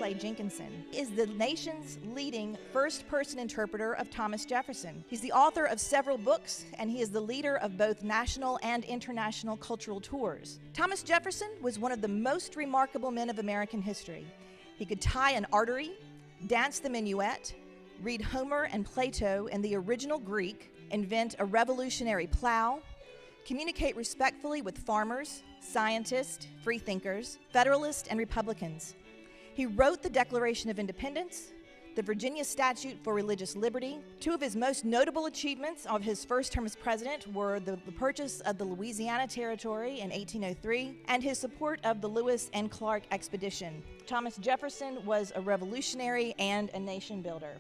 Clay Jenkinson, is the nation's leading first-person interpreter of Thomas Jefferson. He's the author of several books, and he is the leader of both national and international cultural tours. Thomas Jefferson was one of the most remarkable men of American history. He could tie an artery, dance the minuet, read Homer and Plato in the original Greek, invent a revolutionary plow, communicate respectfully with farmers, scientists, freethinkers, Federalists, and Republicans. He wrote the Declaration of Independence, the Virginia Statute for Religious Liberty. Two of his most notable achievements of his first term as president were the purchase of the Louisiana Territory in 1803 and his support of the Lewis and Clark expedition. Thomas Jefferson was a revolutionary and a nation builder.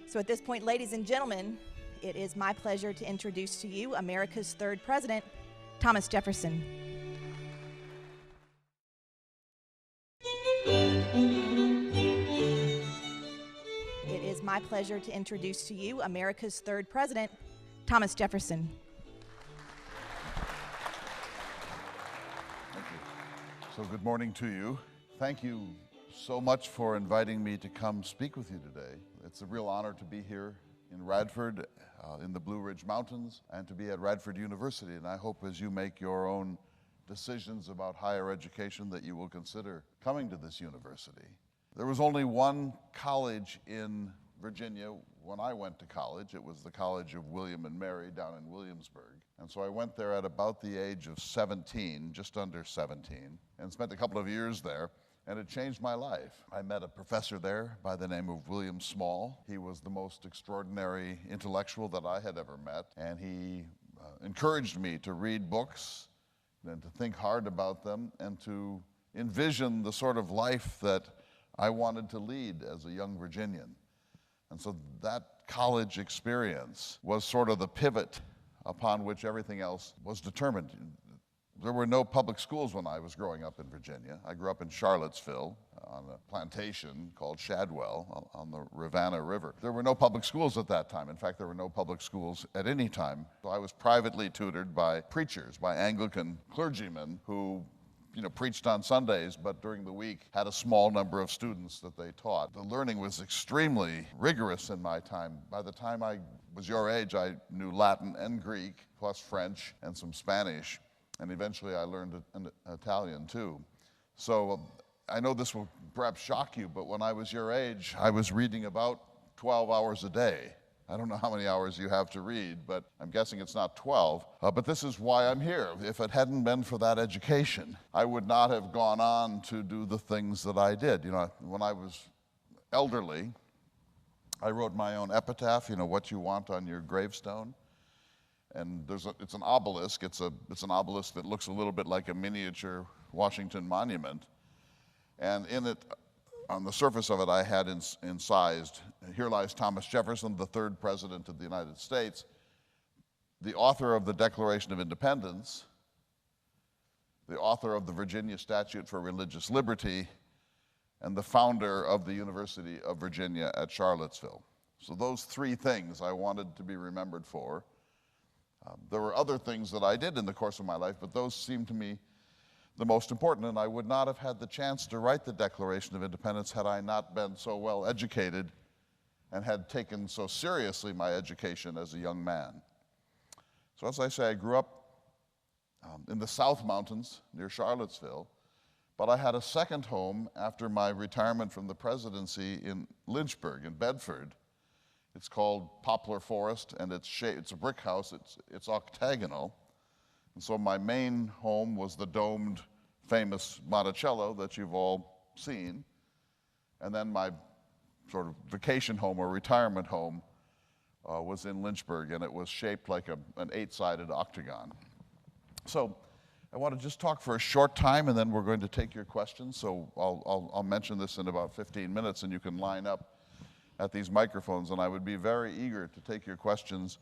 So at this point, ladies and gentlemen, it is my pleasure to introduce to you America's third president, Thomas Jefferson. It is my pleasure to introduce to you America's third president, Thomas Jefferson. Thank you. So good morning to you. Thank you so much for inviting me to come speak with you today. It's a real honor to be here in Radford, in the Blue Ridge Mountains, and to be at Radford University. And I hope as you make your own decisions about higher education that you will consider coming to this university. There was only one college in Virginia when I went to college. It was the College of William and Mary down in Williamsburg. And so I went there at about the age of 17, just under 17, and spent a couple of years there. And it changed my life. I met a professor there by the name of William Small. He was the most extraordinary intellectual that I had ever met, and he encouraged me to read books and to think hard about them and to envision the sort of life that I wanted to lead as a young Virginian. And so that college experience was sort of the pivot upon which everything else was determined. There were no public schools when I was growing up in Virginia. I grew up in Charlottesville on a plantation called Shadwell on the Rivanna River. There were no public schools at that time. In fact, there were no public schools at any time. So I was privately tutored by preachers, by Anglican clergymen who preached on Sundays, but during the week had a small number of students that they taught. The learning was extremely rigorous in my time. By the time I was your age, I knew Latin and Greek, plus French and some Spanish. And eventually I learned Italian too. So I know this will perhaps shock you, but when I was your age, I was reading about 12 hours a day. I don't know how many hours you have to read, but I'm guessing it's not 12. But this is why I'm here. If it hadn't been for that education, I would not have gone on to do the things that I did. When I was elderly, I wrote my own epitaph, what you want on your gravestone. And it's an obelisk. It's an obelisk that looks a little bit like a miniature Washington monument. And in it, on the surface of it, I had incised, "Here lies Thomas Jefferson, the third president of the United States, the author of the Declaration of Independence, the author of the Virginia Statute for Religious Liberty, and the founder of the University of Virginia at Charlottesville." So those three things I wanted to be remembered for. There were other things that I did in the course of my life, but those seemed to me the most important, and I would not have had the chance to write the Declaration of Independence had I not been so well educated and had taken so seriously my education as a young man. So as I say, I grew up in the South Mountains near Charlottesville, but I had a second home after my retirement from the presidency in Lynchburg, in Bedford. It's called Poplar Forest, and it's a brick house. It's octagonal. And so my main home was the domed, famous Monticello that you've all seen. And then my sort of vacation home or retirement home was in Lynchburg, and it was shaped like an 8-sided octagon. So I want to just talk for a short time, and then we're going to take your questions. So I'll mention this in about 15 minutes, and you can line up at these microphones, and I would be very eager to take your questions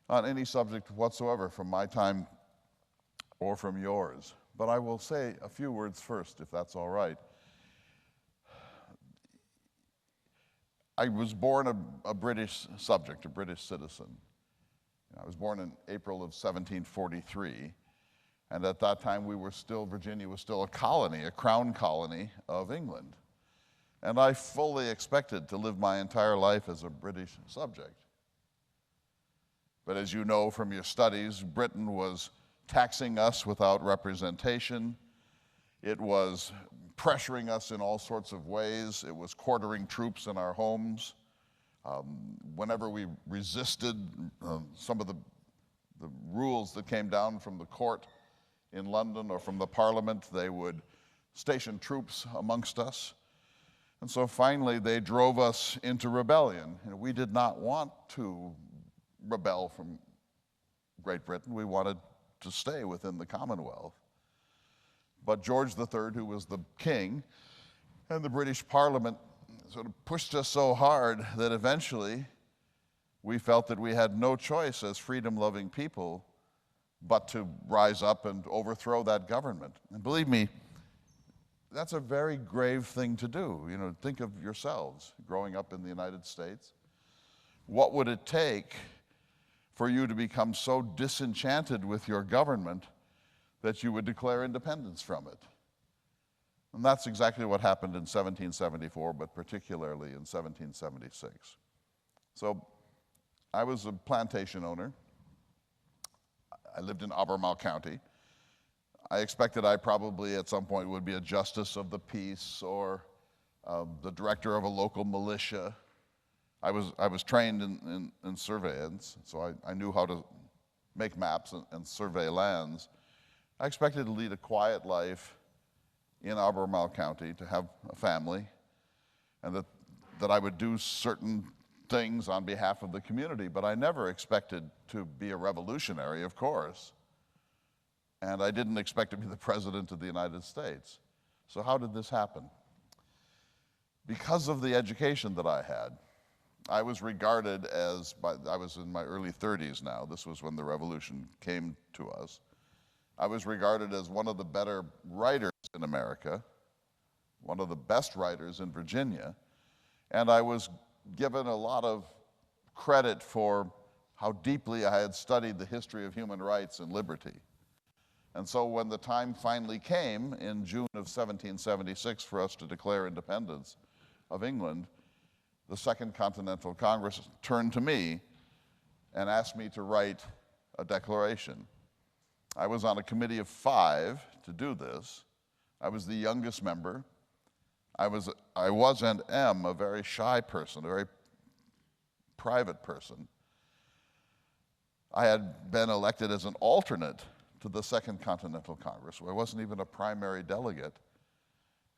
on any subject whatsoever from my time or from yours. But I will say a few words first, if that's all right. I was born a British subject, a British citizen. I was born in April of 1743, and at that time Virginia was still a colony, a crown colony of England. And I fully expected to live my entire life as a British subject. But as you know from your studies, Britain was taxing us without representation. It was pressuring us in all sorts of ways. It was quartering troops in our homes. Whenever we resisted some of the rules that came down from the court in London or from the Parliament, they would station troops amongst us. And so finally they drove us into rebellion. And we did not want to rebel from Great Britain. We wanted to stay within the Commonwealth. But George III, who was the king, and the British Parliament sort of pushed us so hard that eventually we felt that we had no choice as freedom-loving people but to rise up and overthrow that government. And believe me, that's a very grave thing to do. You know, think of yourselves growing up in the United States. What would it take for you to become so disenchanted with your government that you would declare independence from it? And that's exactly what happened in 1774, but particularly in 1776. So I was a plantation owner. I lived in Albemarle County. I expected I probably at some point would be a justice of the peace or the director of a local militia. I was trained in surveillance, so I knew how to make maps and survey lands. I expected to lead a quiet life in Albemarle County, to have a family, and that I would do certain things on behalf of the community, but I never expected to be a revolutionary, of course. And I didn't expect to be the President of the United States. So how did this happen? Because of the education that I had, I was regarded as, I was in my early 30s now, this was when the revolution came to us. I was regarded as one of the better writers in America, one of the best writers in Virginia, and I was given a lot of credit for how deeply I had studied the history of human rights and liberty. And so when the time finally came in June of 1776 for us to declare independence of England, the Second Continental Congress turned to me and asked me to write a declaration. I was on a committee of 5 to do this. I was the youngest member. I was and am a very shy person, a very private person. I had been elected as an alternate to the Second Continental Congress, where I wasn't even a primary delegate.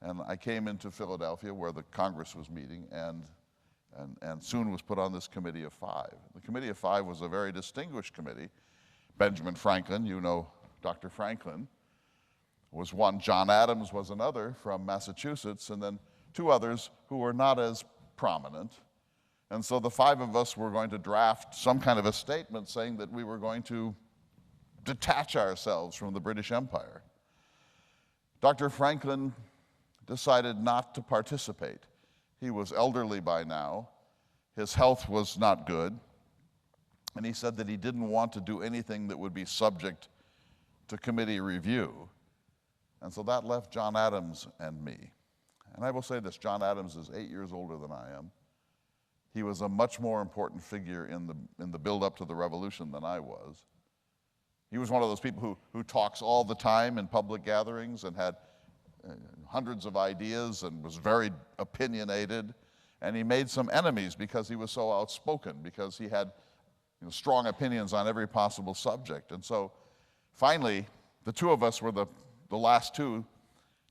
And I came into Philadelphia where the Congress was meeting and soon was put on this committee of 5. The committee of 5 was a very distinguished committee. Benjamin Franklin, you know Dr. Franklin, was one. John Adams was another from Massachusetts, and then 2 others who were not as prominent. And so the 5 of us were going to draft some kind of a statement saying that we were going to detach ourselves from the British Empire. Dr. Franklin decided not to participate. He was elderly by now. His health was not good. And he said that he didn't want to do anything that would be subject to committee review. And so that left John Adams and me. And I will say this, John Adams is 8 years older than I am. He was a much more important figure in the build-up to the revolution than I was. He was one of those people who talks all the time in public gatherings and had hundreds of ideas and was very opinionated. And he made some enemies because he was so outspoken, because he had strong opinions on every possible subject. And so finally, the 2 of us were the last 2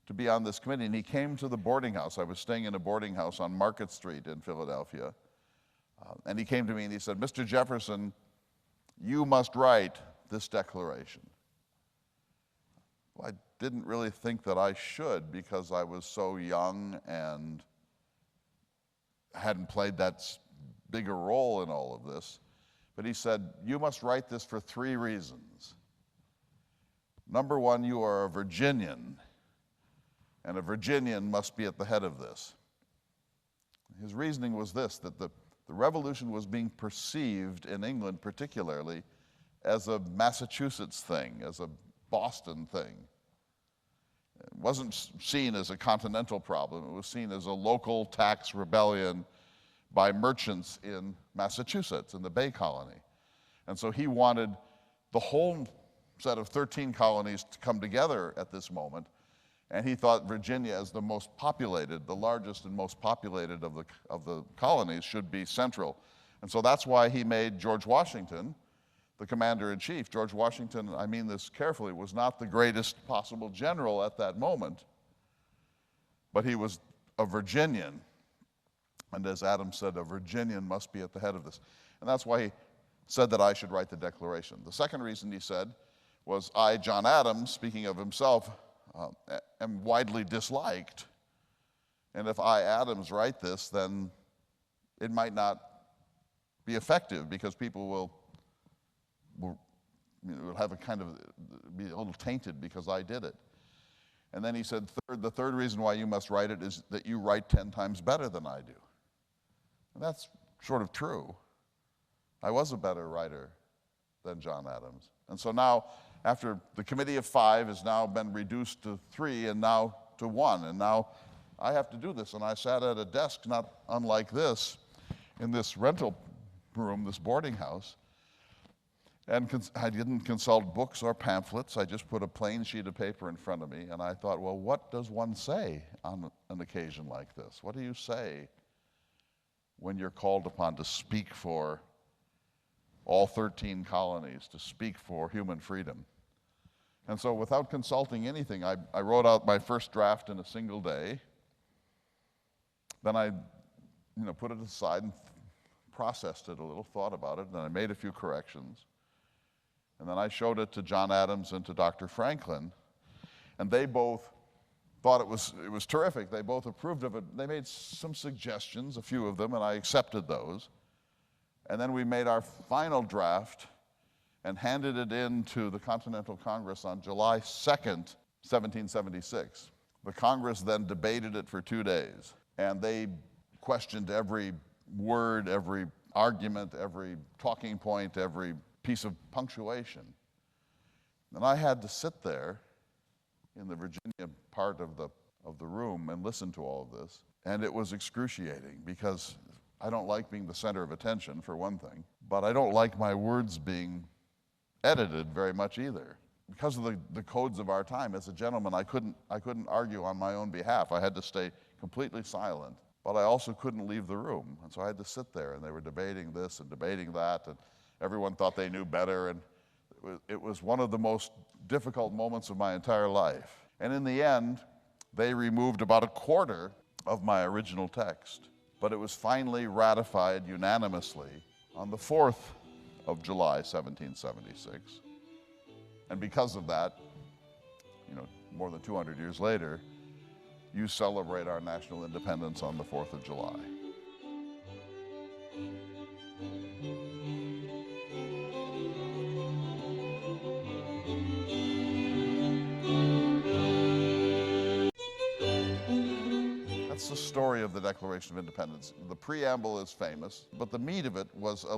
to be on this committee, and he came to the boarding house. I was staying in a boarding house on Market Street in Philadelphia. And he came to me and he said, "Mr. Jefferson, you must write this declaration." Well, I didn't really think that I should because I was so young and hadn't played that big a role in all of this. But he said, "You must write this for 3 reasons. Number 1, you are a Virginian, and a Virginian must be at the head of this." His reasoning was this, that the revolution was being perceived in England particularly as a Massachusetts thing, as a Boston thing. It wasn't seen as a continental problem. It was seen as a local tax rebellion by merchants in Massachusetts, in the Bay Colony. And so he wanted the whole set of 13 colonies to come together at this moment, and he thought Virginia, as the most populated, the largest and most populated of the colonies, should be central. And so that's why he made George Washington the commander-in-chief. George Washington, I mean this carefully, was not the greatest possible general at that moment, but he was a Virginian. And as Adam said, a Virginian must be at the head of this. And that's why he said that I should write the Declaration. The second reason he said was, I, John Adams, speaking of himself, am widely disliked. And if I, Adams, write this, then it might not be effective because people will have a kind of, be a little tainted because I did it. And then he said, the third reason why you must write it is that you write 10 times better than I do. And that's sort of true. I was a better writer than John Adams. And so now, after the committee of 5 has now been reduced to 3 and now to 1, and now I have to do this. And I sat at a desk not unlike this in this rental room, this boarding house, and I didn't consult books or pamphlets. I just put a plain sheet of paper in front of me, and I thought, well, what does one say on an occasion like this? What do you say when you're called upon to speak for all 13 colonies, to speak for human freedom? And so without consulting anything, I wrote out my first draft in a single day. Then I put it aside and processed it a little, thought about it, and then I made a few corrections. And then I showed it to John Adams and to Dr. Franklin, and they both thought it was terrific. They both approved of it. They made some suggestions, a few of them, and I accepted those. And then we made our final draft and handed it in to the Continental Congress on July 2nd, 1776. The Congress then debated it for 2 days, and they questioned every word, every argument, every talking point, every piece of punctuation. And I had to sit there in the Virginia part of the room and listen to all of this. And it was excruciating because I don't like being the center of attention, for one thing, but I don't like my words being edited very much either. Because of the codes of our time, as a gentleman, I couldn't argue on my own behalf. I had to stay completely silent, but I also couldn't leave the room. And so I had to sit there, and they were debating this and debating that, and everyone thought they knew better, and it was one of the most difficult moments of my entire life. And in the end, they removed about a quarter of my original text, but it was finally ratified unanimously on the 4th of July, 1776. And because of that, more than 200 years later, you celebrate our national independence on the 4th of July. That's the story of the Declaration of Independence. The preamble is famous, but the meat of it was a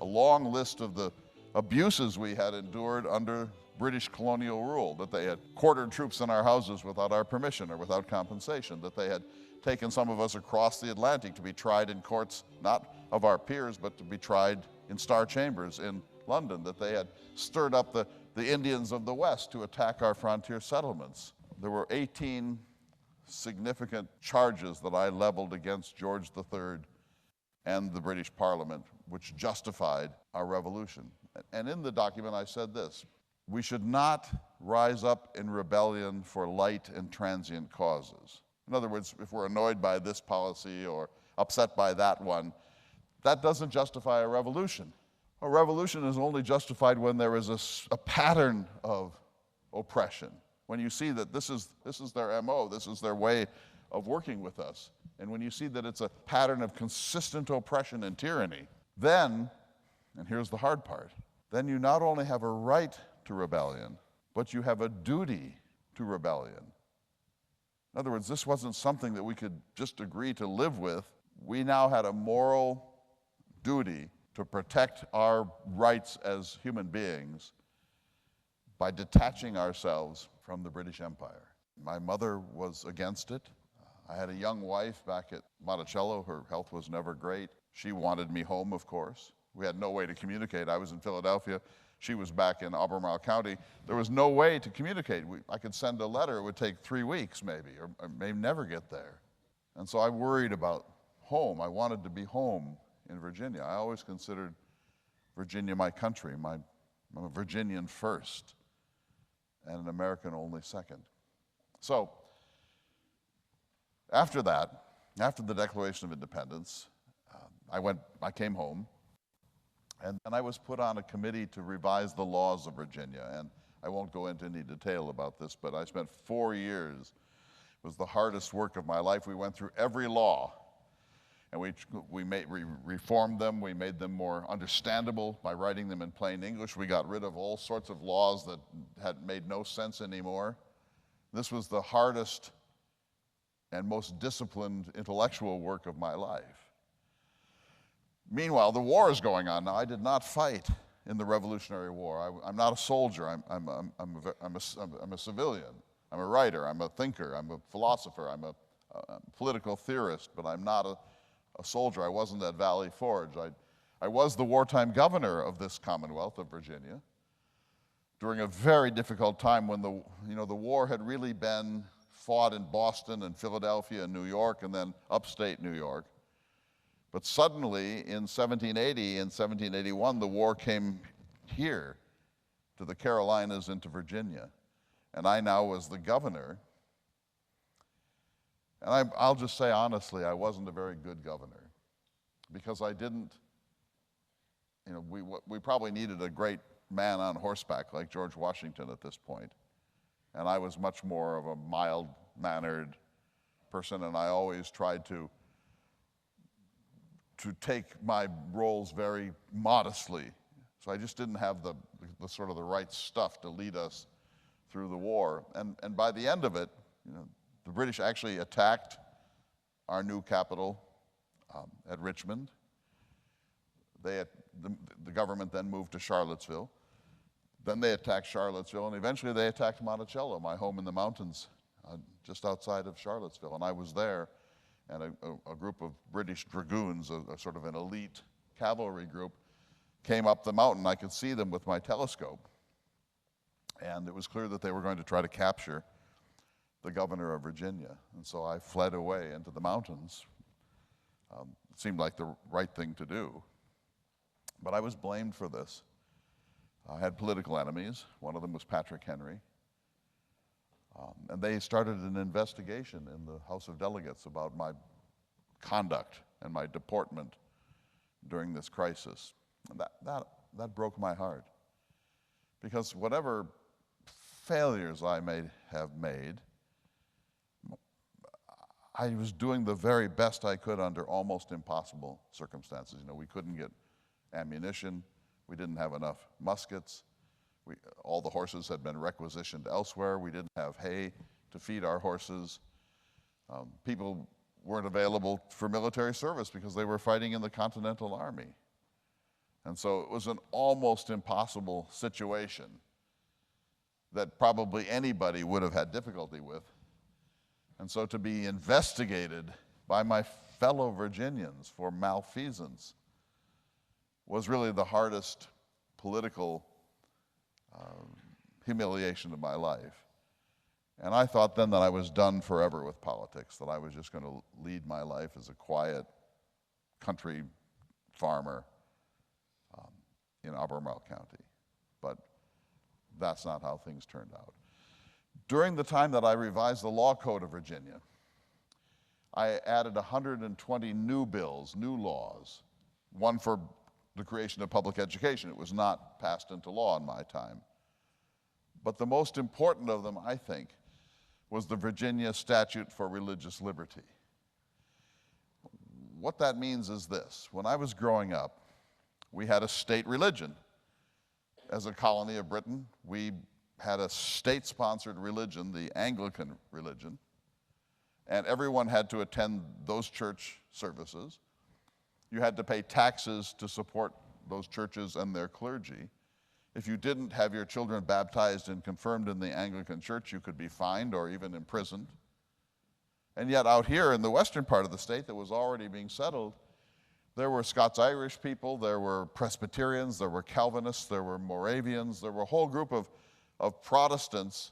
long list of the abuses we had endured under British colonial rule, that they had quartered troops in our houses without our permission or without compensation, that they had taken some of us across the Atlantic to be tried in courts, not of our peers, but to be tried in Star Chambers in London, that they had stirred up the Indians of the West to attack our frontier settlements. There were 18 significant charges that I leveled against George III and the British Parliament, which justified our revolution. And in the document I said this: we should not rise up in rebellion for light and transient causes. In other words, if we're annoyed by this policy or upset by that one, that doesn't justify a revolution. A revolution is only justified when there is a pattern of oppression. When you see that this is their MO, this is their way of working with us, and when you see that it's a pattern of consistent oppression and tyranny, then, and here's the hard part, then you not only have a right to rebellion, but you have a duty to rebellion. In other words, this wasn't something that we could just agree to live with. We now had a moral duty to protect our rights as human beings by detaching ourselves from the British Empire. My mother was against it. I had a young wife back at Monticello. Her health was never great. She wanted me home, of course. We had no way to communicate. I was in Philadelphia. She was back in Albemarle County. There was no way to communicate. I could send a letter. It would take 3 weeks maybe, or may never get there. And so I worried about home. I wanted to be home in Virginia. I always considered Virginia my country. I'm a Virginian first and an American only second. So after that, after the Declaration of Independence, I came home, and I was put on a committee to revise the laws of Virginia. And I won't go into any detail about this, but I spent 4 years. It was the hardest work of my life. We went through every law, and we reformed them. We made them more understandable by writing them in plain English. We got rid of all sorts of laws that had made no sense anymore. This was the hardest and most disciplined intellectual work of my life. Meanwhile, the war is going on. Now, I did not fight in the Revolutionary War. I'm not a soldier. I'm a civilian. I'm a writer. I'm a thinker. I'm a philosopher. I'm a political theorist, but I'm not a soldier. I wasn't at Valley Forge. I was the wartime governor of this Commonwealth of Virginia during a very difficult time when the war had really been fought in Boston and Philadelphia and New York and then upstate New York. But suddenly, in 1780 and 1781, the war came here to the Carolinas and to Virginia. And I now was the governor. And I'll just say honestly, I wasn't a very good governor because I didn't, we probably needed a great man on horseback like George Washington at this point. And I was much more of a mild-mannered person, and I always tried to take my roles very modestly. So I just didn't have the sort of the right stuff to lead us through the war. And by the end of it, the British actually attacked our new capital at Richmond. The government then moved to Charlottesville. Then they attacked Charlottesville, and eventually they attacked Monticello, my home in the mountains just outside of Charlottesville. And I was there, and a group of British dragoons, a sort of an elite cavalry group, came up the mountain. I could see them with my telescope. And it was clear that they were going to try to capture the governor of Virginia. And so I fled away into the mountains. It seemed like the right thing to do. But I was blamed for this. I had political enemies. One of them was Patrick Henry. And they started an investigation in the House of Delegates about my conduct and my deportment during this crisis. And that broke my heart. Because whatever failures I may have made, I was doing the very best I could under almost impossible circumstances. We couldn't get ammunition. We didn't have enough muskets. All the horses had been requisitioned elsewhere. We didn't have hay to feed our horses. People weren't available for military service because they were fighting in the Continental Army. And so it was an almost impossible situation that probably anybody would have had difficulty with. And so to be investigated by my fellow Virginians for malfeasance was really the hardest political humiliation of my life. And I thought then that I was done forever with politics, that I was just going to lead my life as a quiet country farmer in Albemarle County. But that's not how things turned out. During the time that I revised the law code of Virginia, I added 120 new bills, new laws, one for the creation of public education. It was not passed into law in my time. But the most important of them, I think, was the Virginia Statute for Religious Liberty. What that means is this. When I was growing up, we had a state religion. As a colony of Britain, we had a state-sponsored religion, the Anglican religion, and everyone had to attend those church services. You had to pay taxes to support those churches and their clergy. If you didn't have your children baptized and confirmed in the Anglican Church, you could be fined or even imprisoned. And yet out here in the western part of the state that was already being settled, there were Scots-Irish people, there were Presbyterians, there were Calvinists, there were Moravians, there were a whole group of Protestants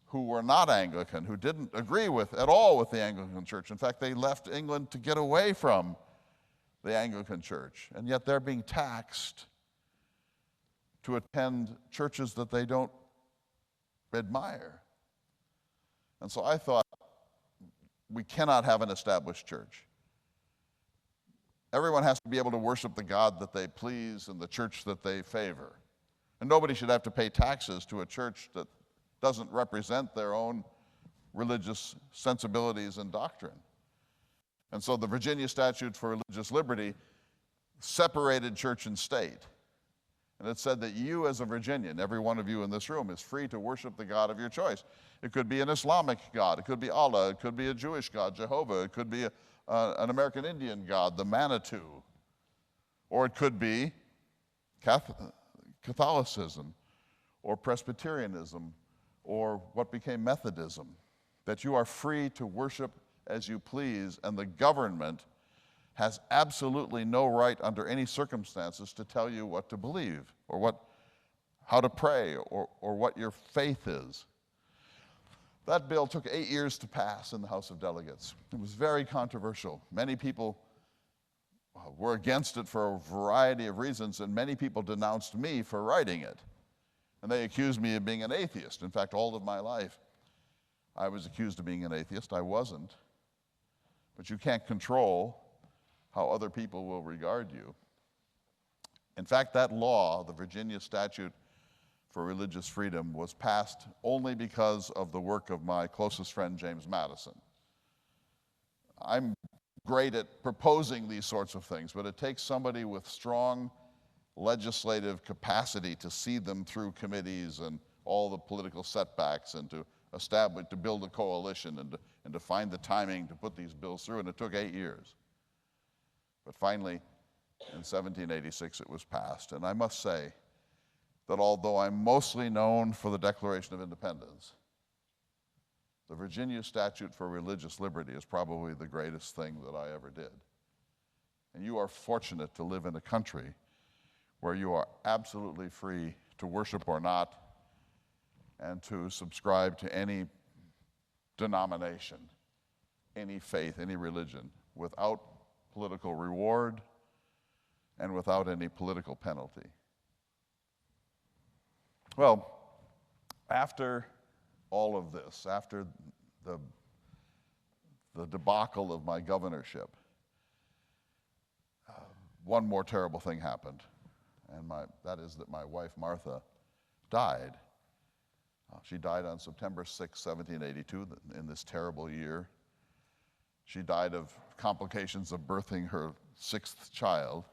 who were not Anglican, who didn't agree at all with the Anglican Church. In fact, they left England to get away from the Anglican Church. And yet they're being taxed to attend churches that they don't admire. And so I thought, we cannot have an established church. Everyone has to be able to worship the God that they please and the church that they favor. And nobody should have to pay taxes to a church that doesn't represent their own religious sensibilities and doctrine. And so the Virginia Statute for Religious Liberty separated church and state. And it said that you as a Virginian, every one of you in this room, is free to worship the God of your choice. It could be an Islamic God, it could be Allah, it could be a Jewish God, Jehovah, it could be an American Indian God, the Manitou, or it could be Catholicism or Presbyterianism or what became Methodism, that you are free to worship as you please, and the government has absolutely no right under any circumstances to tell you what to believe or how to pray or what your faith is. That bill took 8 years to pass in the House of Delegates. It was very controversial. Many people were against it for a variety of reasons, and many people denounced me for writing it. And they accused me of being an atheist. In fact, all of my life, I was accused of being an atheist. I wasn't. But you can't control how other people will regard you. In fact, that law, the Virginia Statute for Religious Freedom, was passed only because of the work of my closest friend, James Madison. I'm great at proposing these sorts of things, but it takes somebody with strong legislative capacity to see them through committees and all the political setbacks and to build a coalition and to find the timing to put these bills through, and it took 8 years. But finally, in 1786, it was passed. And I must say that although I'm mostly known for the Declaration of Independence, the Virginia Statute for Religious Liberty is probably the greatest thing that I ever did. And you are fortunate to live in a country where you are absolutely free to worship or not and to subscribe to any denomination, any faith, any religion, without political reward and without any political penalty. Well, after all of this, after the debacle of my governorship, one more terrible thing happened, and that is that my wife, Martha, died. She died on September 6, 1782, in this terrible year. She died of complications of birthing her 6th child.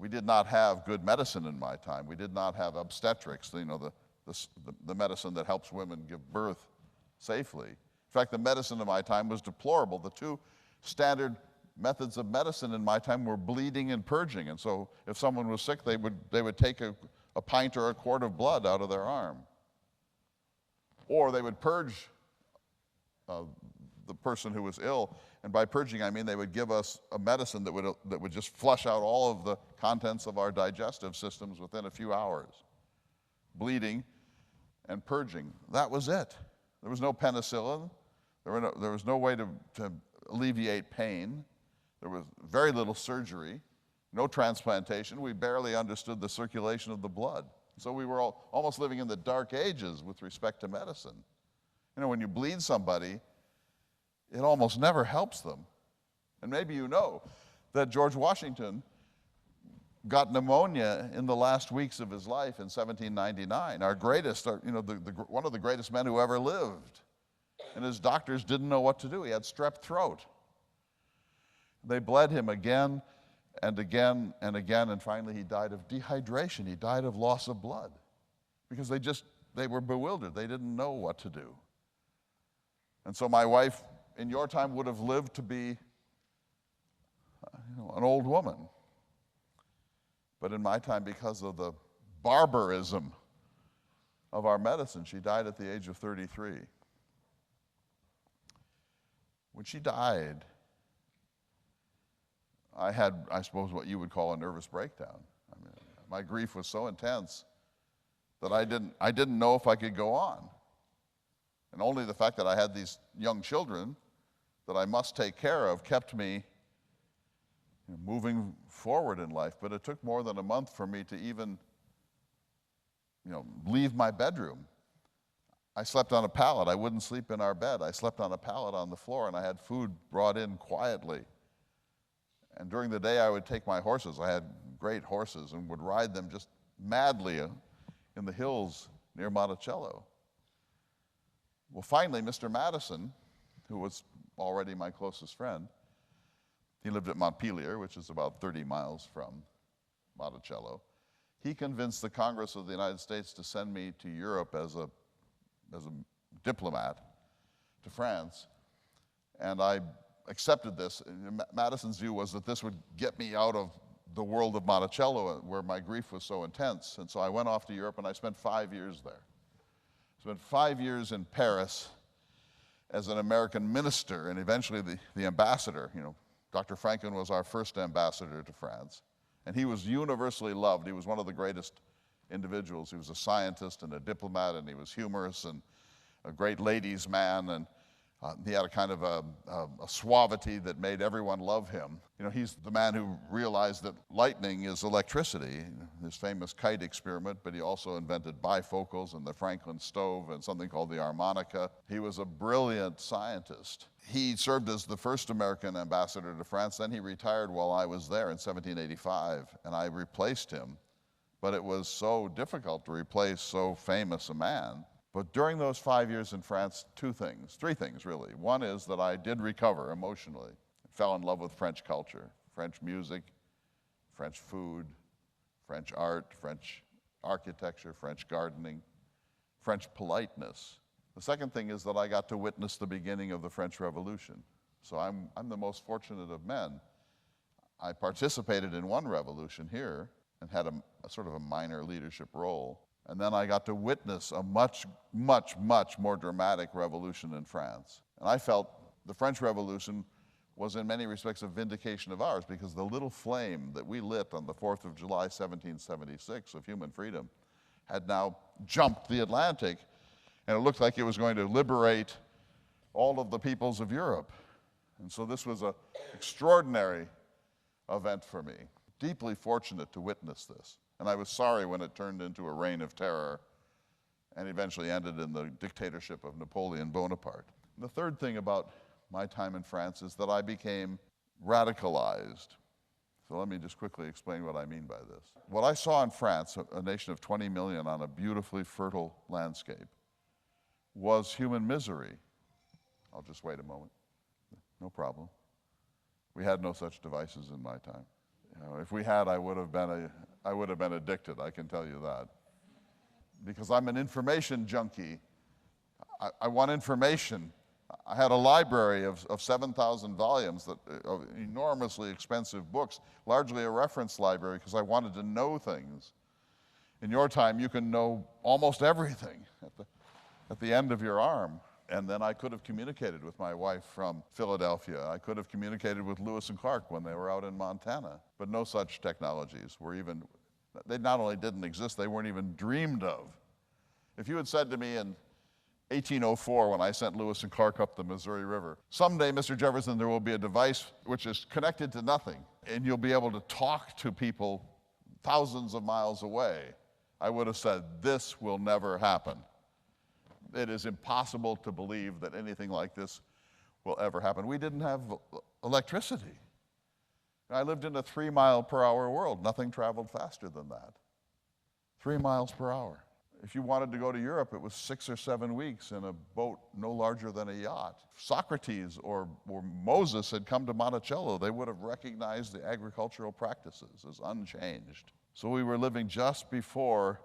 We did not have good medicine in my time. We did not have obstetrics, the medicine that helps women give birth safely. In fact, the medicine in my time was deplorable. The two standard methods of medicine in my time were bleeding and purging. And so if someone was sick, they would take a pint or a quart of blood out of their arm. Or they would purge the person who was ill. And by purging, I mean they would give us a medicine that would just flush out all of the contents of our digestive systems within a few hours. Bleeding and purging. That was it. There was no penicillin. There was no way to alleviate pain. There was very little surgery, no transplantation. We barely understood the circulation of the blood. So we were almost living in the dark ages with respect to medicine. When you bleed somebody, it almost never helps them. And maybe you know that George Washington got pneumonia in the last weeks of his life in 1799. Our greatest, one of the greatest men who ever lived. And his doctors didn't know what to do. He had strep throat. They bled him again and again and again, and finally he died of dehydration. He died of loss of blood because they were bewildered. They didn't know what to do. And so my wife, in your time, would have lived to be an old woman. But in my time, because of the barbarism of our medicine. She died at the age of 33. When she died, I had, I suppose, what you would call a nervous breakdown. I mean, my grief was so intense that I didn't know if I could go on. And only the fact that I had these young children that I must take care of kept me moving forward in life. But it took more than a month for me to even leave my bedroom. I slept on a pallet. I wouldn't sleep in our bed. I slept on a pallet on the floor, and I had food brought in quietly. And during the day, I would take my horses. I had great horses and would ride them just madly in the hills near Monticello. Well, finally, Mr. Madison, who was already my closest friend, he lived at Montpelier, which is about 30 miles from Monticello. He convinced the Congress of the United States to send me to Europe as a diplomat to France, and I accepted this. Madison's view was that this would get me out of the world of Monticello, where my grief was so intense. And so I went off to Europe, and I spent 5 years there. Spent 5 years in Paris as an American minister, and eventually the ambassador. Dr. Franklin was our first ambassador to France, and he was universally loved. He was one of the greatest individuals. He was a scientist and a diplomat, and he was humorous and a great ladies' man, and he had a kind of a suavity that made everyone love him. He's the man who realized that lightning is electricity, his famous kite experiment, but he also invented bifocals and the Franklin stove and something called the harmonica. He was a brilliant scientist. He served as the first American ambassador to France. Then he retired while I was there in 1785, and I replaced him. But it was so difficult to replace so famous a man. But during those 5 years in France, three things really. One is that I did recover emotionally. I fell in love with French culture, French music, French food, French art, French architecture, French gardening, French politeness. The second thing is that I got to witness the beginning of the French Revolution. So I'm the most fortunate of men. I participated in one revolution here and had a sort of a minor leadership role. And then I got to witness a much, much, much more dramatic revolution in France. And I felt the French Revolution was in many respects a vindication of ours, because the little flame that we lit on the 4th of July, 1776 of human freedom had now jumped the Atlantic, and it looked like it was going to liberate all of the peoples of Europe. And so this was an extraordinary event for me. Deeply fortunate to witness this. And I was sorry when it turned into a reign of terror and eventually ended in the dictatorship of Napoleon Bonaparte. The third thing about my time in France is that I became radicalized. So let me just quickly explain what I mean by this. What I saw in France, a nation of 20 million on a beautifully fertile landscape, was human misery. I'll just wait a moment. No problem. We had no such devices in my time. If we had, I would have been addicted, I can tell you that. Because I'm an information junkie. I want information. I had a library of 7,000 volumes of enormously expensive books, largely a reference library, because I wanted to know things. In your time, you can know almost everything at the end of your arm. And then I could have communicated with my wife from Philadelphia. I could have communicated with Lewis and Clark when they were out in Montana. But no such technologies were even, they not only didn't exist, they weren't even dreamed of. If you had said to me in 1804, when I sent Lewis and Clark up the Missouri River, someday, Mr. Jefferson, there will be a device which is connected to nothing, and you'll be able to talk to people thousands of miles away, I would have said, this will never happen. It is impossible to believe that anything like this will ever happen. We didn't have electricity. I lived in a 3-mile-per-hour world. Nothing traveled faster than that. 3 miles per hour. If you wanted to go to Europe, it was 6 or 7 weeks in a boat no larger than a yacht. If Socrates or Moses had come to Monticello, they would have recognized the agricultural practices as unchanged. So we were living just before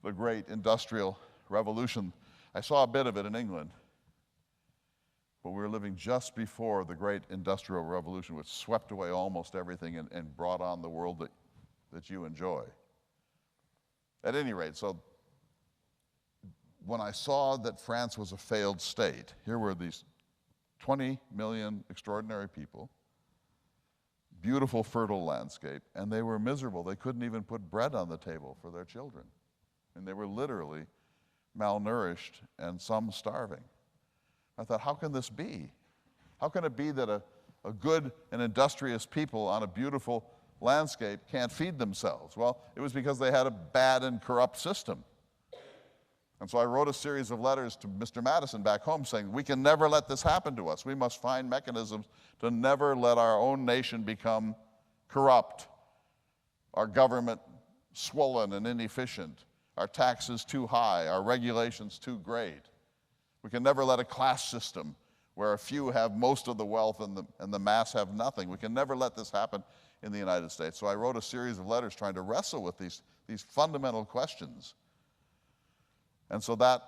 the great industrial revolution. I saw a bit of it in England, but we were living just before the great industrial revolution, which swept away almost everything and brought on the world that you enjoy. At any rate, so when I saw that France was a failed state, here were these 20 million extraordinary people, beautiful, fertile landscape, and they were miserable. They couldn't even put bread on the table for their children. And they were literally malnourished and some starving. I thought, how can this be? How can it be that a good and industrious people on a beautiful landscape can't feed themselves? Well, it was because they had a bad and corrupt system. And so I wrote a series of letters to Mr. Madison back home saying, we can never let this happen to us. We must find mechanisms to never let our own nation become corrupt, our government swollen and inefficient, our taxes too high, our regulations too great. We can never let a class system where a few have most of the wealth and the mass have nothing. We can never let this happen in the United States. So I wrote a series of letters trying to wrestle with these fundamental questions. And so that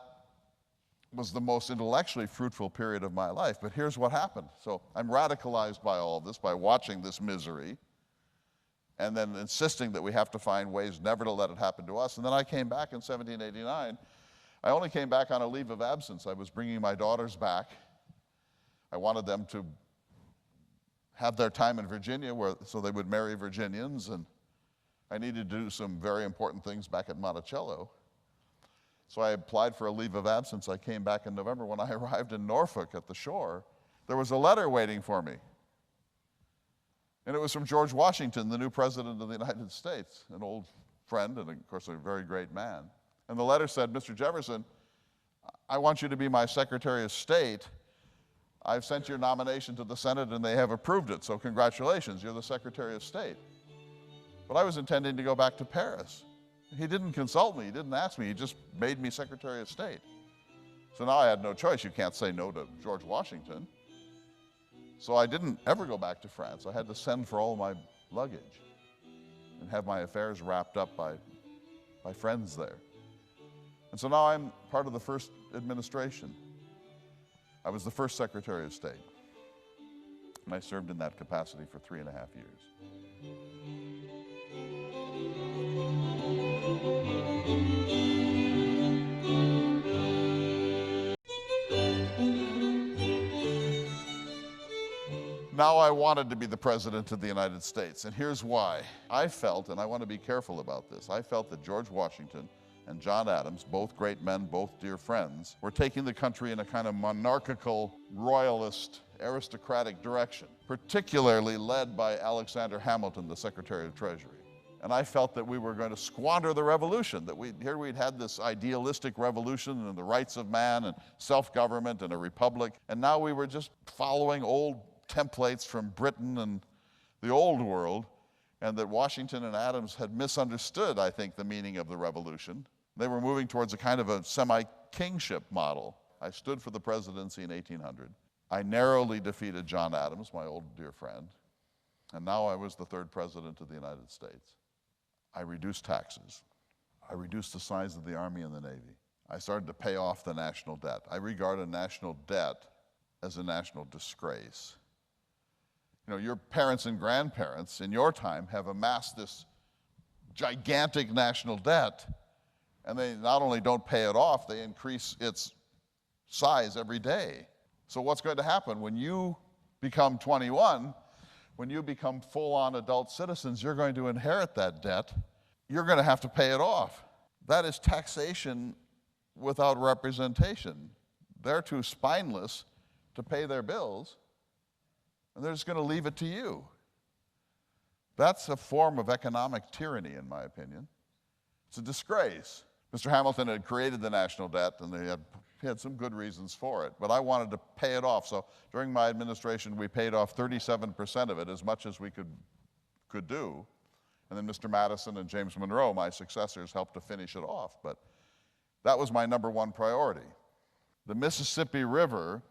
was the most intellectually fruitful period of my life. But here's what happened. So I'm radicalized by all of this, by watching this misery, and then insisting that we have to find ways never to let it happen to us. And then I came back in 1789. I only came back on a leave of absence. I was bringing my daughters back. I wanted them to have their time in Virginia so they would marry Virginians, and I needed to do some very important things back at Monticello. So I applied for a leave of absence. I came back in November. When I arrived in Norfolk at the shore, there was a letter waiting for me. And it was from George Washington, the new president of the United States, an old friend and, of course, a very great man. And the letter said, Mr. Jefferson, I want you to be my Secretary of State. I've sent your nomination to the Senate and they have approved it, so congratulations, you're the Secretary of State. But I was intending to go back to Paris. He didn't consult me, he didn't ask me, he just made me Secretary of State. So now I had no choice. You can't say no to George Washington. So I didn't ever go back to France. I had to send for all my luggage and have my affairs wrapped up by friends there. And so now I'm part of the first administration. I was the first Secretary of State, and I served in that capacity for 3.5 years. Now I wanted to be the President of the United States, and here's why. I felt, and I want to be careful about this, I felt that George Washington and John Adams, both great men, both dear friends, were taking the country in a kind of monarchical, royalist, aristocratic direction, particularly led by Alexander Hamilton, the Secretary of Treasury. And I felt that we were going to squander the revolution, that here we'd had this idealistic revolution and the rights of man and self-government and a republic, and now we were just following old templates from Britain and the old world, and that Washington and Adams had misunderstood, I think, the meaning of the revolution. They were moving towards a kind of a semi-kingship model. I stood for the presidency in 1800. I narrowly defeated John Adams, my old dear friend, and now I was the third president of the United States. I reduced taxes. I reduced the size of the Army and the Navy. I started to pay off the national debt. I regard a national debt as a national disgrace. You know, your parents and grandparents in your time have amassed this gigantic national debt, and they not only don't pay it off, they increase its size every day. So what's going to happen when you become 21, when you become full-on adult citizens, you're going to inherit that debt. You're going to have to pay it off. That is taxation without representation. They're too spineless to pay their bills, and they're just going to leave it to you. That's a form of economic tyranny, in my opinion. It's a disgrace. Mr. Hamilton had created the national debt, and he had some good reasons for it, but I wanted to pay it off. So during my administration, we paid off 37% of it, as much as we could do. And then Mr. Madison and James Monroe, my successors, helped to finish it off. But that was my number one priority. The Mississippi River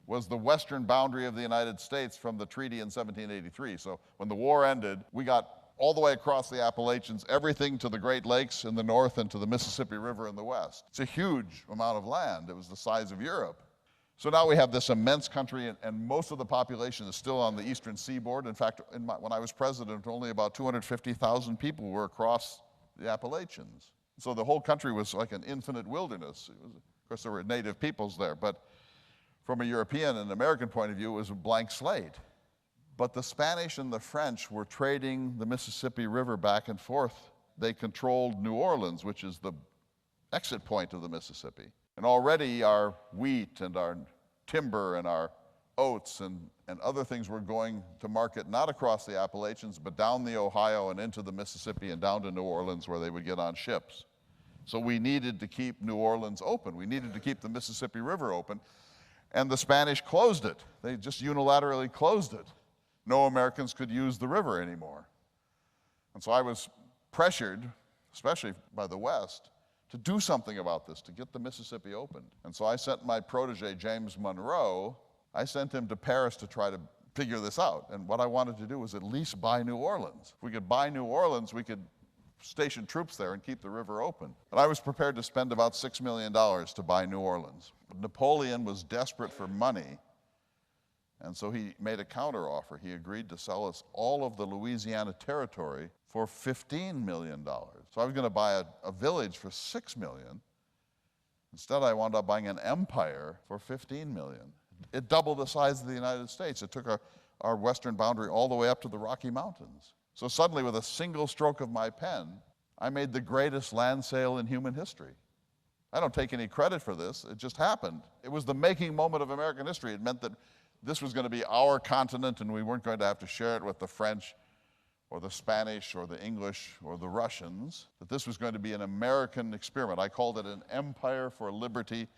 was the western boundary of the United States from the treaty in 1783. So when the war ended, we got all the way across the Appalachians, everything to the Great Lakes in the north and to the Mississippi River in the west. It's a huge amount of land. It was the size of Europe. So now we have this immense country, and most of the population is still on the eastern seaboard. In fact, when I was president, only about 250,000 people were across the Appalachians. So the whole country was like an infinite wilderness. Of course, there were native peoples there, but from a European and American point of view, it was a blank slate. But the Spanish and the French were trading the Mississippi River back and forth. They controlled New Orleans, which is the exit point of the Mississippi. And already our wheat and our timber and our oats and other things were going to market not across the Appalachians, but down the Ohio and into the Mississippi and down to New Orleans where they would get on ships. So we needed to keep New Orleans open. We needed to keep the Mississippi River open. And the Spanish closed it. They just unilaterally closed it. No Americans could use the river anymore. And so I was pressured, especially by the West, to do something about this, to get the Mississippi opened. And so I sent my protege, James Monroe, I sent him to Paris to try to figure this out. And what I wanted to do was at least buy New Orleans. If we could buy New Orleans, we could station troops there and keep the river open. And I was prepared to spend about $6 million to buy New Orleans. But Napoleon was desperate for money, and so he made a counteroffer. He agreed to sell us all of the Louisiana Territory for $15 million. So I was going to buy a village for $6 million. Instead, I wound up buying an empire for $15 million. It doubled the size of the United States. It took our western boundary all the way up to the Rocky Mountains. So suddenly, with a single stroke of my pen, I made the greatest land sale in human history. I don't take any credit for this. It just happened. It was the making moment of American history. It meant that this was going to be our continent, and we weren't going to have to share it with the French or the Spanish or the English or the Russians, that this was going to be an American experiment. I called it an empire for liberty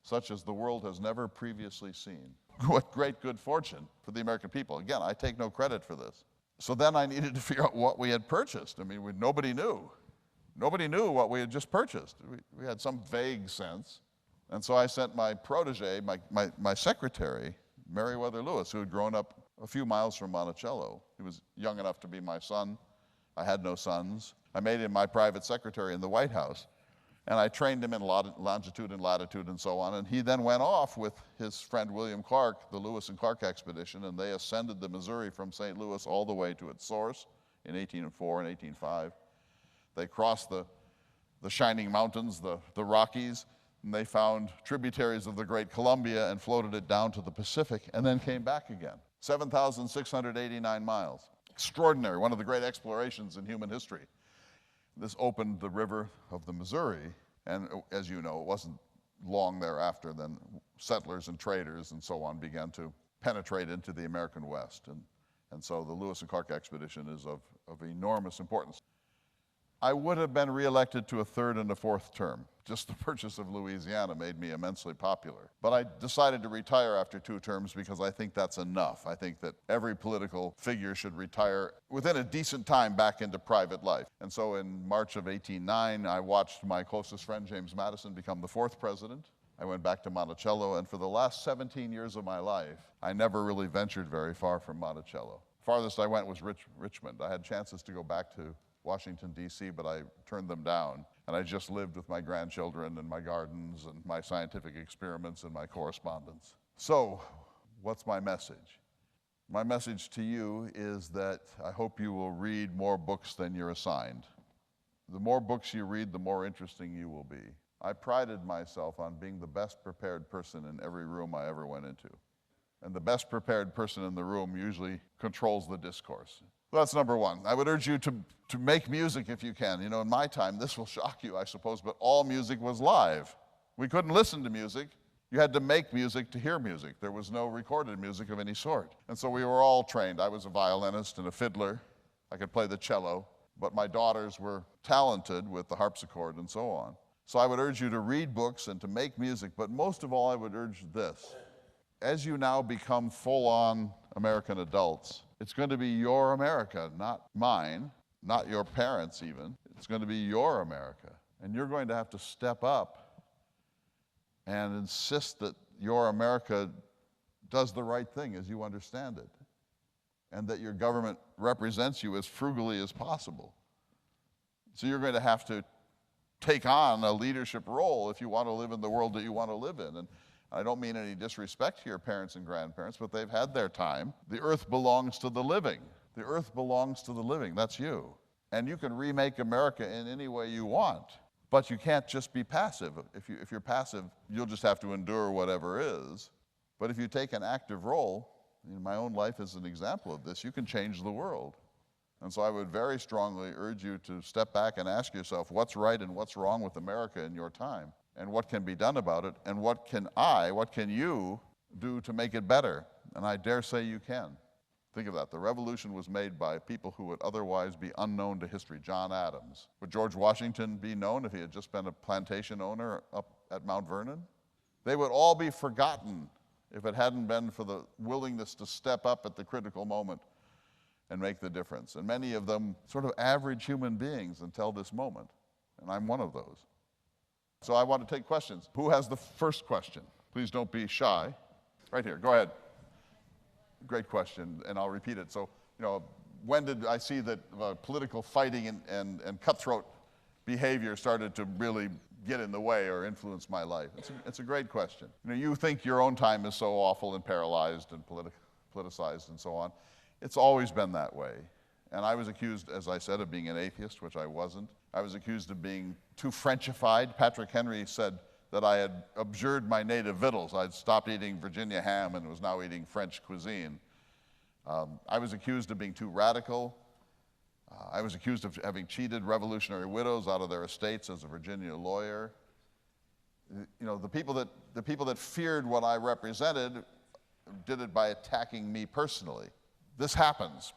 such as the world has never previously seen. What great good fortune for the American people. Again, I take no credit for this. So then I needed to figure out what we had purchased. I mean, nobody knew. Nobody knew what we had just purchased. We had some vague sense. And so I sent my protege, my secretary, Meriwether Lewis, who had grown up a few miles from Monticello. He was young enough to be my son. I had no sons. I made him my private secretary in the White House. And I trained him in longitude and latitude and so on. And he then went off with his friend William Clark, the Lewis and Clark expedition, and they ascended the Missouri from St. Louis all the way to its source in 1804 and 1805. They crossed the Shining Mountains, the Rockies, and they found tributaries of the Great Columbia and floated it down to the Pacific and then came back again. 7,689 miles. Extraordinary, one of the great explorations in human history. This opened the river of the Missouri, and as you know, it wasn't long thereafter then settlers and traders and so on began to penetrate into the American West. And so the Lewis and Clark expedition is of enormous importance. I would have been reelected to a third and a fourth term. Just the purchase of Louisiana made me immensely popular. But I decided to retire after 2 terms because I think that's enough. I think that every political figure should retire within a decent time back into private life. And so in March of 1809, I watched my closest friend, James Madison, become the 4th president. I went back to Monticello, and for the last 17 years of my life, I never really ventured very far from Monticello. Farthest I went was Richmond. I had chances to go back to Washington, D.C., but I turned them down. And I just lived with my grandchildren and my gardens and my scientific experiments and my correspondence. So, what's my message? My message to you is that I hope you will read more books than you're assigned. The more books you read, the more interesting you will be. I prided myself on being the best prepared person in every room I ever went into. And the best prepared person in the room usually controls the discourse. So that's number one. I would urge you to make music if you can. You know, in my time, this will shock you, I suppose, but all music was live. We couldn't listen to music. You had to make music to hear music. There was no recorded music of any sort. And so we were all trained. I was a violinist and a fiddler. I could play the cello, but my daughters were talented with the harpsichord and so on. So I would urge you to read books and to make music, but most of all, I would urge this. As you now become full-on American adults, it's going to be your America, not mine, not your parents even. It's going to be your America. And you're going to have to step up and insist that your America does the right thing as you understand it, and that your government represents you as frugally as possible. So you're going to have to take on a leadership role if you want to live in the world that you want to live in. And I don't mean any disrespect to your parents and grandparents, but they've had their time. The earth belongs to the living. The earth belongs to the living. That's you. And you can remake America in any way you want. But you can't just be passive. If you're passive, you'll just have to endure whatever is. But if you take an active role, my own life is an example of this, you can change the world. And so I would very strongly urge you to step back and ask yourself what's right and what's wrong with America in your time, and what can be done about it, and what can you do to make it better? And I dare say you can. Think of that. The revolution was made by people who would otherwise be unknown to history. John Adams. Would George Washington be known if he had just been a plantation owner up at Mount Vernon? They would all be forgotten if it hadn't been for the willingness to step up at the critical moment and make the difference. And many of them sort of average human beings until this moment. And I'm one of those. So I want to take questions. Who has the first question? Please don't be shy. Right here, go ahead. Great question, and I'll repeat it. So, when did I see that political fighting and cutthroat behavior started to really get in the way or influence my life? It's a great question. You think your own time is so awful and paralyzed and politicized and so on. It's always been that way. And I was accused, as I said, of being an atheist, which I wasn't. I was accused of being too Frenchified. Patrick Henry said that I had abjured my native victuals. I'd stopped eating Virginia ham and was now eating French cuisine. I was accused of being too radical. I was accused of having cheated revolutionary widows out of their estates as a Virginia lawyer. The people that feared what I represented did it by attacking me personally. This happens.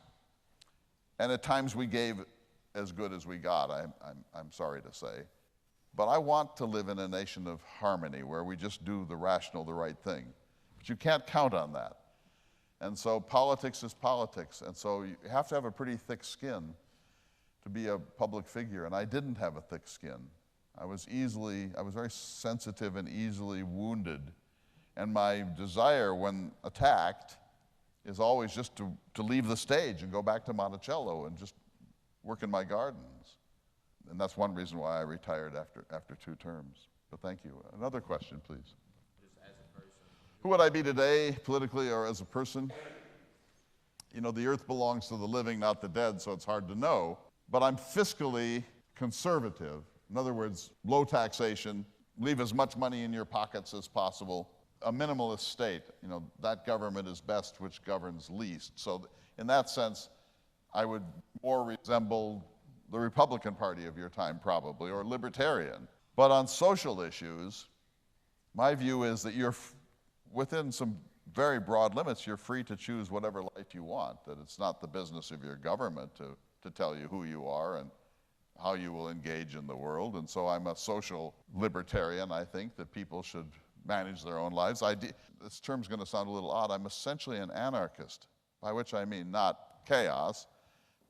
And at times we gave as good as we got, I'm sorry to say. But I want to live in a nation of harmony where we just do the rational, the right thing. But you can't count on that. And so politics is politics. And so you have to have a pretty thick skin to be a public figure. And I didn't have a thick skin. I was very sensitive and easily wounded. And my desire when attacked is always just to leave the stage and go back to Monticello and just work in my gardens. And that's one reason why I retired after 2 terms. But thank you. Another question, please. Just as a person. Who would I be today, politically or as a person? The earth belongs to the living, not the dead, so it's hard to know. But I'm fiscally conservative. In other words, low taxation, leave as much money in your pockets as possible. A minimalist state, that government is best which governs least. So in that sense, I would more resemble the Republican Party of your time probably, or libertarian. But on social issues, my view is that you're within some very broad limits, you're free to choose whatever life you want, that it's not the business of your government to tell you who you are and how you will engage in the world. And so I'm a social libertarian. I think that people should manage their own lives. This term's going to sound a little odd. I'm essentially an anarchist, by which I mean not chaos,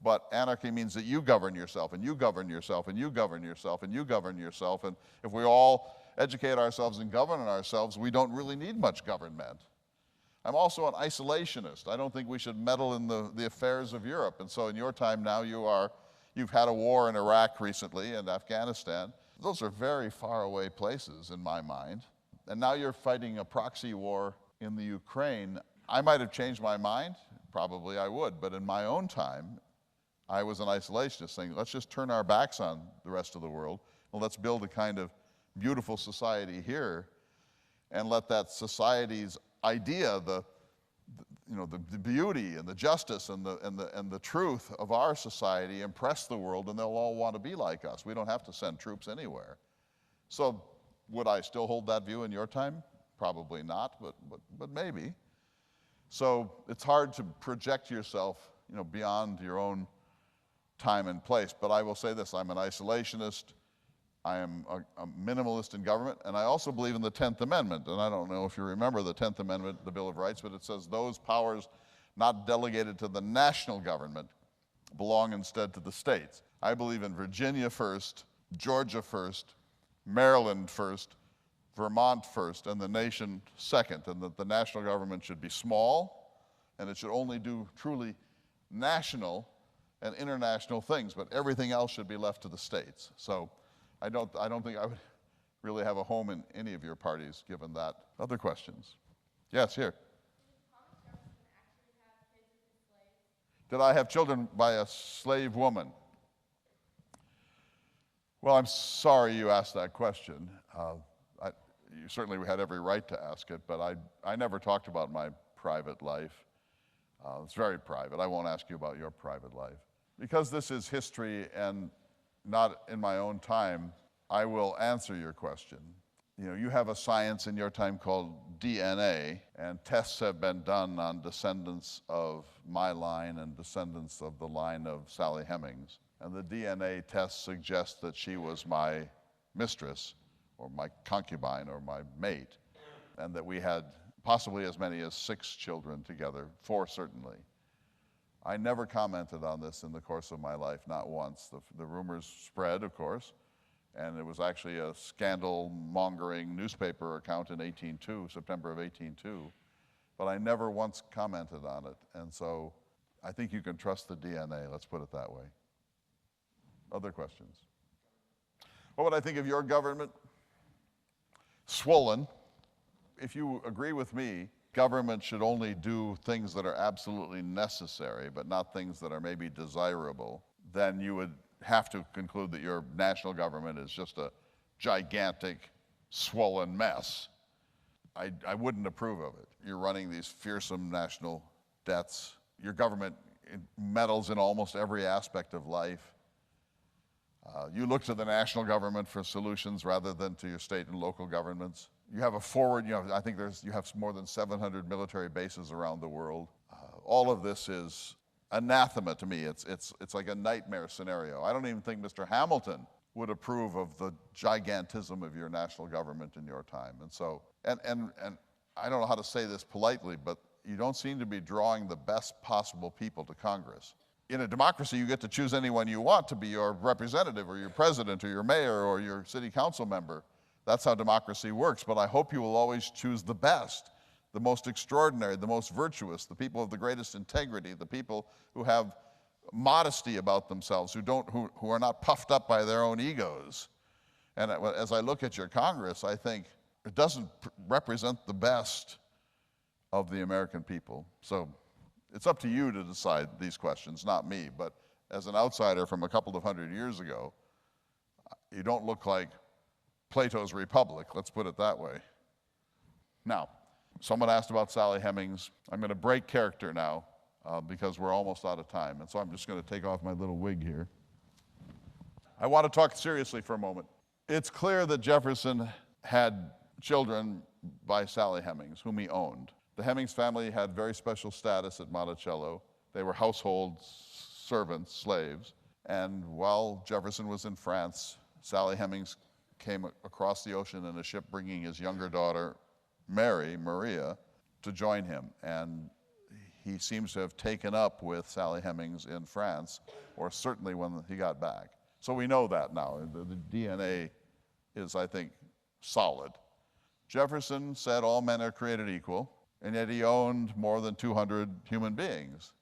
but anarchy means that you govern yourself, and you govern yourself, and you govern yourself, and you govern yourself. And if we all educate ourselves and govern ourselves, we don't really need much government. I'm also an isolationist. I don't think we should meddle in the affairs of Europe. And so in your time now, you've had a war in Iraq recently and Afghanistan. Those are very far away places in my mind. And now you're fighting a proxy war in the Ukraine. I might have changed my mind. Probably I would. But in my own time, I was an isolationist, saying, let's just turn our backs on the rest of the world, and let's build a kind of beautiful society here, and let that society's idea, the beauty and the justice and the truth of our society impress the world, and they'll all want to be like us. We don't have to send troops anywhere. So would I still hold that view in your time? Probably not, but maybe. So it's hard to project yourself, beyond your own time and place. But I will say this, I'm an isolationist, I am a minimalist in government, and I also believe in the 10th Amendment. And I don't know if you remember the 10th Amendment, the Bill of Rights, but it says those powers not delegated to the national government belong instead to the states. I believe in Virginia first, Georgia first, Maryland first, Vermont first, and the nation second, and that the national government should be small, and it should only do truly national and international things, but everything else should be left to the states. So I don't think I would really have a home in any of your parties given that. Other questions? Yes, here. Did I have children by a slave woman? Well, I'm sorry you asked that question. You certainly had every right to ask it, but I never talked about my private life. It's very private. I won't ask you about your private life. Because this is history and not in my own time, I will answer your question. You know, you have a science in your time called DNA, and tests have been done on descendants of my line and descendants of the line of Sally Hemings. And the DNA test suggests that she was my mistress, or my concubine, or my mate, and that we had possibly as many as 6 children together, 4 certainly. I never commented on this in the course of my life, not once. The rumors spread, of course, and it was actually a scandal-mongering newspaper account in September of 1802, but I never once commented on it, and so I think you can trust the DNA, let's put it that way. Other questions? What would I think of your government? Swollen. If you agree with me, government should only do things that are absolutely necessary, but not things that are maybe desirable, then you would have to conclude that your national government is just a gigantic, swollen mess. I wouldn't approve of it. You're running these fearsome national debts. Your government meddles in almost every aspect of life. You look to the national government for solutions rather than to your state and local governments. You have a forward, I think you have more than 700 military bases around the world. All of this is anathema to me. It's like a nightmare scenario. I don't even think Mr. Hamilton would approve of the gigantism of your national government in your time. And so, and I don't know how to say this politely, but you don't seem to be drawing the best possible people to Congress. In a democracy, you get to choose anyone you want to be your representative or your president or your mayor or your city council member. That's how democracy works, but I hope you will always choose the best, the most extraordinary, the most virtuous, the people of the greatest integrity, the people who have modesty about themselves, who are not puffed up by their own egos. And as I look at your Congress, I think it doesn't represent the best of the American people. So it's up to you to decide these questions, not me. But as an outsider from a couple of hundred years ago, you don't look like Plato's Republic, let's put it that way. Now, someone asked about Sally Hemings. I'm going to break character now because we're almost out of time. And so I'm just going to take off my little wig here. I want to talk seriously for a moment. It's clear that Jefferson had children by Sally Hemings, whom he owned. The Hemings family had very special status at Monticello. They were household servants, slaves. And while Jefferson was in France, Sally Hemings came across the ocean in a ship bringing his younger daughter, Maria, to join him. And he seems to have taken up with Sally Hemings in France, or certainly when he got back. So we know that now. The DNA is, I think, solid. Jefferson said all men are created equal, and yet he owned more than 200 human beings.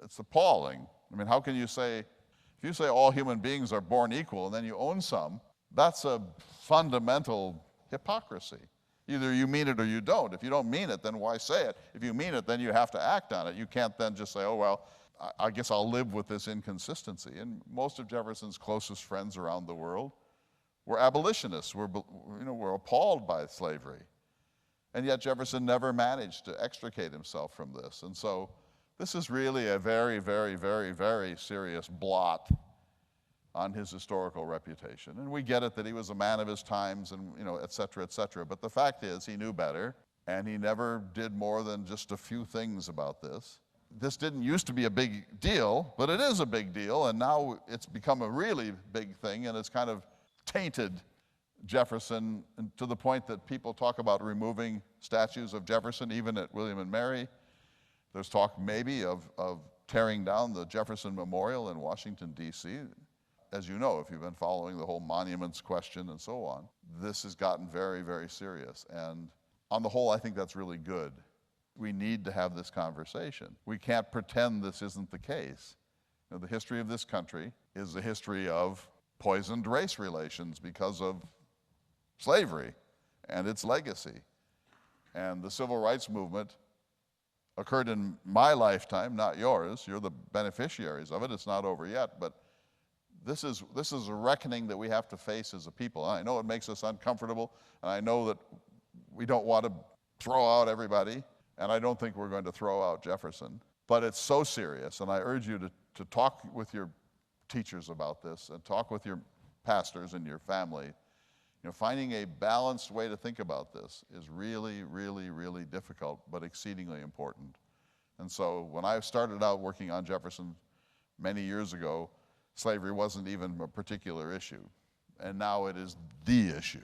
It's appalling. I mean, how can you say, if you say all human beings are born equal and then you own some, that's a fundamental hypocrisy. Either you mean it or you don't. If you don't mean it, then why say it? If you mean it, then you have to act on it. You can't then just say, oh, well, I guess I'll live with this inconsistency. And most of Jefferson's closest friends around the world were abolitionists, were appalled by slavery. And yet Jefferson never managed to extricate himself from this. And so this is really a very, very, very, very serious blot on his historical reputation. And we get it that he was a man of his times and, et cetera, et cetera. But the fact is he knew better, and he never did more than just a few things about this. This didn't used to be a big deal, but it is a big deal, and now it's become a really big thing, and it's kind of tainted Jefferson to the point that people talk about removing statues of Jefferson, even at William and Mary. There's talk maybe of tearing down the Jefferson Memorial in Washington, D.C. As you know, if you've been following the whole monuments question and so on, this has gotten very, very serious. And on the whole, I think that's really good. We need to have this conversation. We can't pretend this isn't the case. The history of this country is the history of poisoned race relations because of slavery and its legacy. And the civil rights movement occurred in my lifetime, not yours. You're the beneficiaries of it. It's not over yet, but this is a reckoning that we have to face as a people. And I know it makes us uncomfortable, and I know that we don't want to throw out everybody, and I don't think we're going to throw out Jefferson. But it's so serious, and I urge you to talk with your teachers about this and talk with your pastors and your family. You know, finding a balanced way to think about this is really, really, really difficult, but exceedingly important. And so when I started out working on Jefferson many years ago, slavery wasn't even a particular issue. And now it is the issue.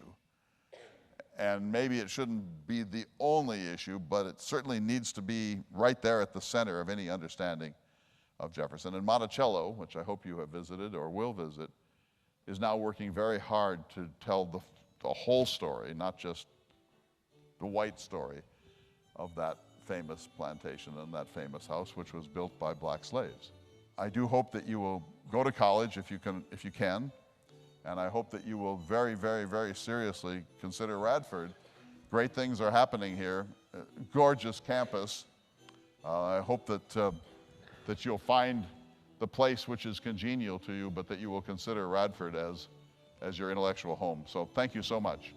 And maybe it shouldn't be the only issue, but it certainly needs to be right there at the center of any understanding of Jefferson. And Monticello, which I hope you have visited or will visit, is now working very hard to tell the whole story, not just the white story of that famous plantation and that famous house, which was built by black slaves. I do hope that you will go to college if you can, and I hope that you will very, very, very seriously consider Radford. Great things are happening here, gorgeous campus. I hope that you'll find the place which is congenial to you, but that you will consider Radford as your intellectual home. So thank you so much.